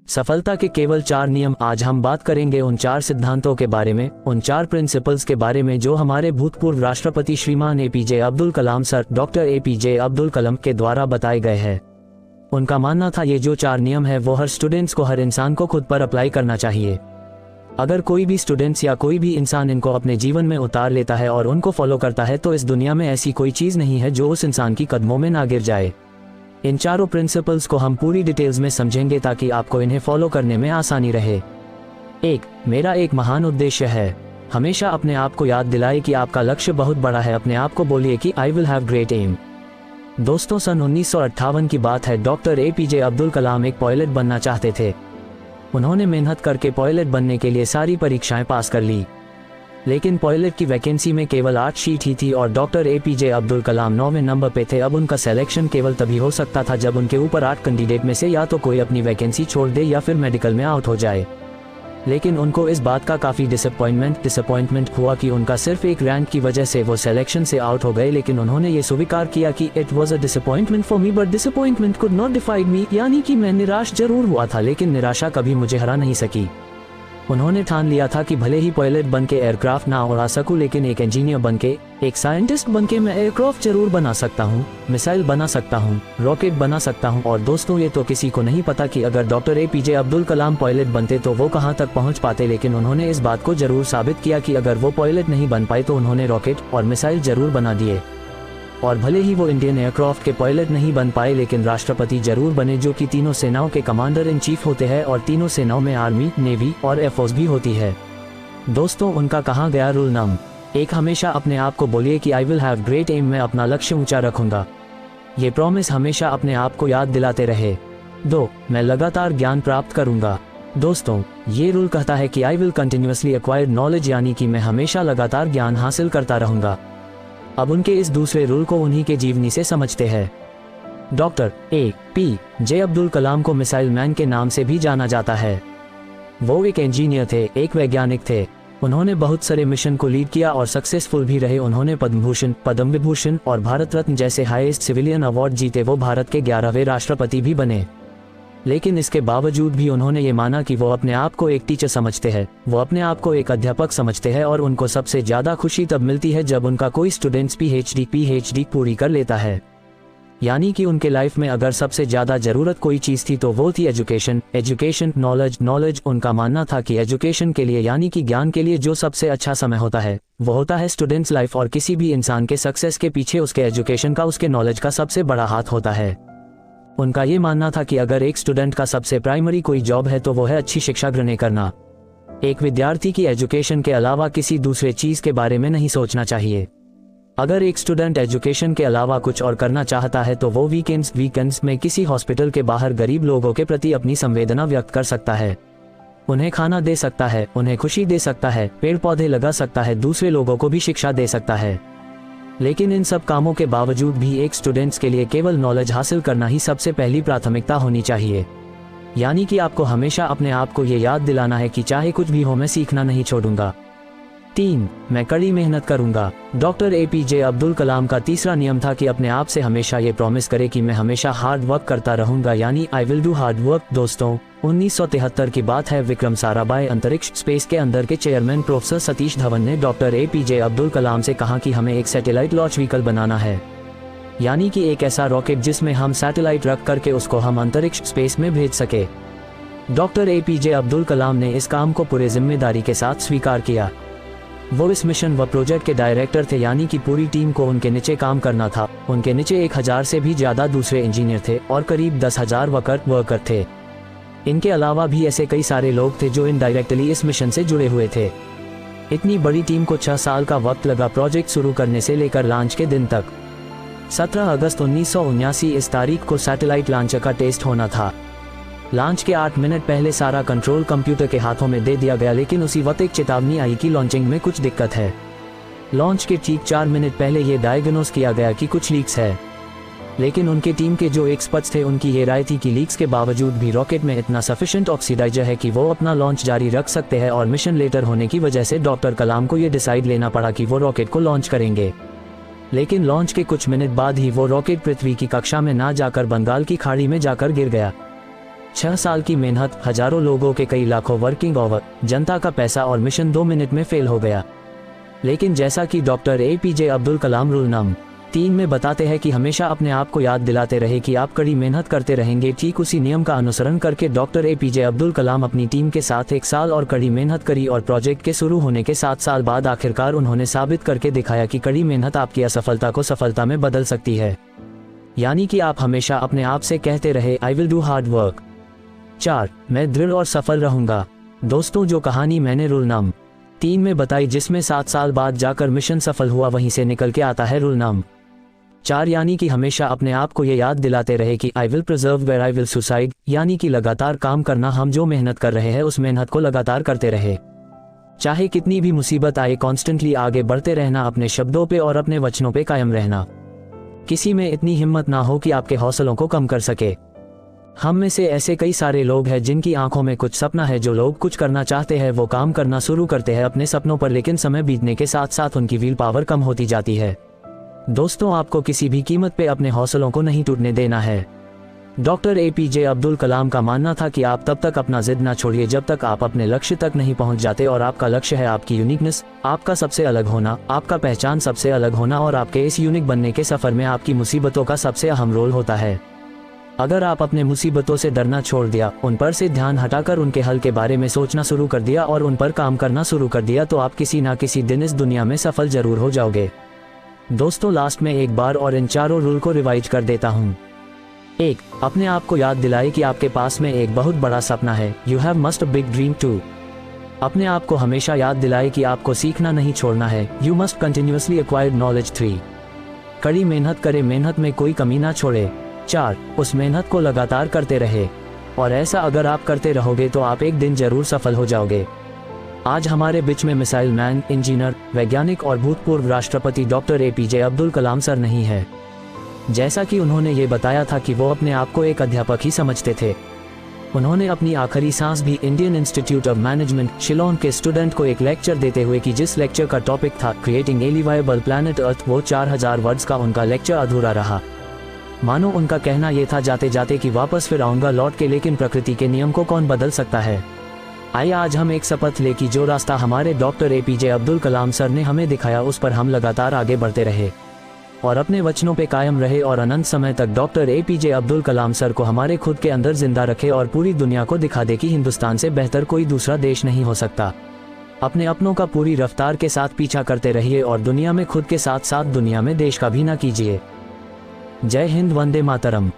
सफलता के केवल 4 नियम। आज हम बात करेंगे उन 4 सिद्धांतों के बारे में, उन 4 प्रिंसिपल्स के बारे में जो हमारे भूतपूर्व राष्ट्रपति श्रीमान APJ Abdul Kalam sir doctor APJ Abdul Kalam के द्वारा बताए गए हैं। उनका मानना था ये जो 4 नियम है वो हर स्टूडेंट्स को, हर इंसान को खुद पर अप्लाई करना चाहिए। अगर कोई भी स्टूडेंट्स या कोई भी इंसान इनको अपने जीवन में उतार लेता है और उनको फॉलो करता है तो इस दुनिया में ऐसी कोई चीज़ नहीं है जो उस इंसान की कदमों में ना गिर जाए। इन चारों प्रिंसिपल्स को हम पूरी डिटेल्स में समझेंगे ताकि आपको इन्हें फॉलो करने में आसानी रहे। 1. मेरा एक महान उद्देश्य है। हमेशा अपने आप को याद दिलाए कि आपका लक्ष्य बहुत बड़ा है। अपने आप को बोलिए कि I will have great aim. दोस्तों, सन 1958 की बात है। डॉक्टर एपीजे अब्दुल कलाम एक पायलट बनना चाहते थे। उन्होंने मेहनत करके पायलट बनने के लिए सारी परीक्षाएं पास कर ली, लेकिन पायलट की वैकेंसी में केवल 8 सीट ही थी और doctor APJ Abdul Kalam 9वें number पे थे। अब उनका सिलेक्शन केवल तभी हो सकता था जब उनके ऊपर 8 कैंडिडेट में से या तो कोई अपनी वैकेंसी छोड़ दे या फिर मेडिकल में आउट हो जाए। लेकिन उनको इस बात का काफ़ी डिसअपॉइंटमेंट हुआ कि उनका सिर्फ एक रैंक की वजह से वो सिलेक्शन से आउट हो गए। लेकिन उन्होंने ये स्वीकार किया कि it was a disappointment for me but disappointment could not defied me, यानी कि मैं निराश जरूर हुआ था लेकिन निराशा कभी मुझे हरा नहीं सकी। उन्होंने ठान लिया था कि भले ही पायलट बन के एयरक्राफ्ट ना उड़ा सकूं, लेकिन एक इंजीनियर बन के, एक साइंटिस्ट बन के मैं एयरक्राफ्ट जरूर बना सकता हूँ, मिसाइल बना सकता हूँ, रॉकेट बना सकता हूँ। और दोस्तों, ये तो किसी को नहीं पता कि अगर doctor APJ Abdul Kalam pilot बनते तो वो कहाँ तक पहुँच पाते, लेकिन उन्होंने इस बात को जरूर साबित किया कि अगर वो पायलट नहीं बन पाए तो उन्होंने रॉकेट और मिसाइल जरूर बना दिए। और भले ही वो इंडियन एयरक्राफ्ट के पायलट नहीं बन पाए लेकिन राष्ट्रपति जरूर बने, जो कि तीनों सेनाओं के कमांडर इन चीफ होते हैं और तीनों सेनाओं में आर्मी, नेवी और एयरफोर्स भी होती है। दोस्तों, उनका कहा गया रूल नंबर 1, हमेशा अपने आप को बोलिए कि I will have great aim, मैं अपना लक्ष्य ऊंचा रखूंगा। ये प्रॉमिस हमेशा अपने आप को याद दिलाते रहे। 2, मैं लगातार ज्ञान प्राप्त करूंगा। दोस्तों, ये रूल कहता है कि I will continuously acquire knowledge, यानी कि मैं हमेशा लगातार ज्ञान हासिल करता रहूंगा। अब उनके इस दूसरे रूल को उन्हीं के जीवनी से समझते हैं। डॉक्टर एपीजे अब्दुल कलाम को मिसाइल मैन के नाम से भी जाना जाता है। वो एक इंजीनियर थे, एक वैज्ञानिक थे। उन्होंने बहुत सारे मिशन को लीड किया और सक्सेसफुल भी रहे। उन्होंने पद्म भूषण, पद्म विभूषण और भारत रत्न जैसे हाईएस्ट सिविलियन अवार्ड जीते। वो भारत के 11वें राष्ट्रपति भी बने। लेकिन इसके बावजूद भी उन्होंने ये माना कि वो अपने आप को एक टीचर समझते हैं, वो अपने आप को एक अध्यापक समझते हैं और उनको सबसे ज्यादा खुशी तब मिलती है जब उनका कोई स्टूडेंट्स पीएचडी पूरी कर लेता है। यानी कि उनके लाइफ में अगर सबसे ज्यादा जरूरत कोई चीज थी तो वो थी एजुकेशन, नॉलेज। उनका मानना था कि एजुकेशन के लिए, यानी कि ज्ञान के लिए, जो सबसे अच्छा समय होता है वो होता है स्टूडेंट्स लाइफ। और किसी भी इंसान के सक्सेस के पीछे उसके एजुकेशन का, उसके नॉलेज का सबसे बड़ा हाथ होता है। उनका ये मानना था कि अगर एक स्टूडेंट का सबसे प्राइमरी कोई जॉब है तो वो है अच्छी शिक्षा ग्रहण करना। एक विद्यार्थी की एजुकेशन के अलावा किसी दूसरे चीज के बारे में नहीं सोचना चाहिए। अगर एक स्टूडेंट एजुकेशन के अलावा कुछ और करना चाहता है तो वो वीकेंड्स में किसी हॉस्पिटल के बाहर गरीब लोगों के प्रति अपनी संवेदना व्यक्त कर सकता है, उन्हें खाना दे सकता है, उन्हें खुशी दे सकता है, पेड़ पौधे लगा सकता है, दूसरे लोगों को भी शिक्षा दे सकता है। लेकिन इन सब कामों के बावजूद भी एक स्टूडेंट्स के लिए केवल नॉलेज हासिल करना ही सबसे पहली प्राथमिकता होनी चाहिए। यानी कि आपको हमेशा अपने आप को ये याद दिलाना है कि चाहे कुछ भी हो मैं सीखना नहीं छोड़ूंगा। 3, मैं कड़ी मेहनत करूंगा। डॉक्टर एपीजे अब्दुल कलाम का तीसरा नियम था कि अपने आप से हमेशा ये प्रॉमिस करे कि मैं हमेशा हार्ड वर्क करता रहूंगा, यानी I will do hard work. दोस्तों, 1973 की बात है। विक्रम साराभाई अंतरिक्ष स्पेस के अंदर के चेयरमैन प्रोफेसर सतीश धवन ने डॉक्टर एपीजे अब्दुल कलाम से कहा कि हमें एक सैटेलाइट लॉन्च व्हीकल बनाना है, यानी कि एक ऐसा रॉकेट जिसमें हम सैटेलाइट रख करके उसको हम अंतरिक्ष स्पेस में भेज सके। डॉक्टर एपीजे अब्दुल कलाम ने इस काम को पूरे जिम्मेदारी के साथ स्वीकार किया। वो इस मिशन व प्रोजेक्ट के डायरेक्टर थे, यानी कि पूरी टीम को उनके नीचे काम करना था। उनके नीचे 1000 से भी ज्यादा दूसरे इंजीनियर थे और करीब 10,000 वर्कर थे। इनके अलावा भी ऐसे कई सारे लोग थे जो इनडायरेक्टली इस मिशन से जुड़े हुए थे। इतनी बड़ी टीम को 6 साल का वक्त लगा प्रोजेक्ट शुरू करने से लेकर लॉन्च के दिन तक। 17 अगस्त 1979 इस तारीख को सैटेलाइट लॉन्चर का टेस्ट होना था। लॉन्च के 8 मिनट पहले सारा कंट्रोल कंप्यूटर के हाथों में दे दिया गया, लेकिन उसी वक्त एक चेतावनी आई कि लॉन्चिंग में कुछ दिक्कत है। लॉन्च के ठीक 4 मिनट पहले ये डायग्नोस किया गया कि कुछ लीक्स है। लेकिन उनके टीम के जो एक्सपर्ट्स थे उनकी ये राय थी कि लीक्स के बावजूद भी रॉकेट में इतना सफिशिएंट ऑक्सीडाइजर है कि वो अपना लॉन्च जारी रख सकते हैं। और मिशन लेटर होने की वजह से डॉक्टर कलाम को ये डिसाइड लेना पड़ा कि वो रॉकेट को लॉन्च करेंगे। लेकिन लॉन्च के कुछ मिनट बाद ही वो रॉकेट पृथ्वी की कक्षा में ना जाकर बंगाल की खाड़ी में जाकर गिर गया। 6 साल की मेहनत, हजारों लोगों के कई लाखों वर्किंग आवर, जनता का पैसा और मिशन 2 मिनट में फेल हो गया। लेकिन जैसा कि doctor APJ Abdul Kalam rule number 3 में बताते हैं कि हमेशा अपने आप को याद दिलाते रहे कि आप कड़ी मेहनत करते रहेंगे, ठीक उसी नियम का अनुसरण करके डॉक्टर एपीजे अब्दुल कलाम अपनी टीम के साथ 1 साल और कड़ी मेहनत करी और प्रोजेक्ट के शुरू होने के 7 साल बाद आखिरकार उन्होंने साबित करके दिखाया कि कड़ी मेहनत आपकी असफलता को सफलता में बदल सकती है। यानी कि आप हमेशा अपने आप से कहते रहे, I will do hard work. 4. मैं दृढ़ और सफल रहूंगा। दोस्तों, जो कहानी मैंने रूल नंबर 3 में बताई, जिसमें 7 साल बाद जाकर मिशन सफल हुआ, वहीं से निकल के आता है रूल नंबर 4, यानी कि हमेशा अपने आप को ये याद दिलाते रहे कि I will preserve where I will suicide, यानी कि लगातार काम करना। हम जो मेहनत कर रहे हैं उस मेहनत को लगातार करते रहे, चाहे कितनी भी मुसीबत आए, कॉन्स्टेंटली आगे बढ़ते रहना, अपने शब्दों पे और अपने वचनों पे कायम रहना। किसी में इतनी हिम्मत ना हो कि आपके हौसलों को कम कर सके। हम में से ऐसे कई सारे लोग हैं जिनकी आंखों में कुछ सपना है। जो लोग कुछ करना चाहते हैं वो काम करना शुरू करते हैं अपने सपनों पर, लेकिन समय बीतने के साथ साथ उनकी व्हील पावर कम होती जाती है। दोस्तों, आपको किसी भी कीमत पे अपने हौसलों को नहीं टूटने देना है। डॉक्टर एपीजे अब्दुल कलाम का मानना था कि आप तब तक अपना जिद ना छोड़िए जब तक आप अपने लक्ष्य तक नहीं पहुंच जाते, और आपका लक्ष्य है आपकी यूनिकनेस, आपका सबसे अलग होना, आपका पहचान सबसे अलग होना, और आपके इस यूनिक बनने के सफर में आपकी मुसीबतों का सबसे अहम रोल होता है। अगर आप अपने मुसीबतों से डरना छोड़ दिया, उन पर से ध्यान हटाकर उनके हल के बारे में सोचना शुरू कर दिया और उन पर काम करना शुरू कर दिया, तो आप किसी ना किसी दिन इस दुनिया में सफल जरूर हो जाओगे। दोस्तों, लास्ट में एक बार और इन चारों रूल को रिवाइज कर देता हूँ। 1. अपने आप को याद दिलाए कि आपके पास में एक बहुत बड़ा सपना है। You have must a big dream too. अपने आप को हमेशा याद दिलाए कि आपको सीखना नहीं छोड़ना है। You must continuously acquire knowledge. 3. कड़ी मेहनत करे, मेहनत में कोई कमी ना छोड़े। 4. उस मेहनत को लगातार करते रहे, और ऐसा अगर आप करते रहोगे तो आप एक दिन जरूर सफल हो जाओगे। आज हमारे बीच में मिसाइल मैन, इंजीनियर, वैज्ञानिक और भूतपूर्व राष्ट्रपति doctor APJ Abdul Kalam sir नहीं है। जैसा कि उन्होंने ये बताया था कि वो अपने आप को एक अध्यापक ही समझते थे। उन्होंने अपनी आखिरी सांस भी Indian institute of management Shillong के स्टूडेंट को एक लेक्चर देते हुए कि जिस लेक्चर का टॉपिक था क्रिएटिंग ए लिवाएबल प्लैनेट अर्थ, वो 4000 वर्ड्स का उनका लेक्चर अधूरा रहा। मानो उनका कहना ये था, जाते जाते कि वापस फिर आऊंगा लौट के, लेकिन प्रकृति के नियम को कौन बदल सकता है। आइए आज हम एक शपथ ले कि जो रास्ता हमारे doctor APJ Abdul Kalam sir ने हमें दिखाया उस पर हम लगातार आगे बढ़ते रहे और अपने वचनों पे कायम रहे, और अनंत समय तक doctor APJ Abdul Kalam sir को हमारे खुद के अंदर जिंदा रखे और पूरी दुनिया को दिखा दे कि हिंदुस्तान से बेहतर कोई दूसरा देश नहीं हो सकता। अपने अपनों का पूरी रफ्तार के साथ पीछा करते रहिए और दुनिया में खुद के साथ साथ दुनिया में देश का भी ना कीजिए। जय हिंद, वंदे मातरम।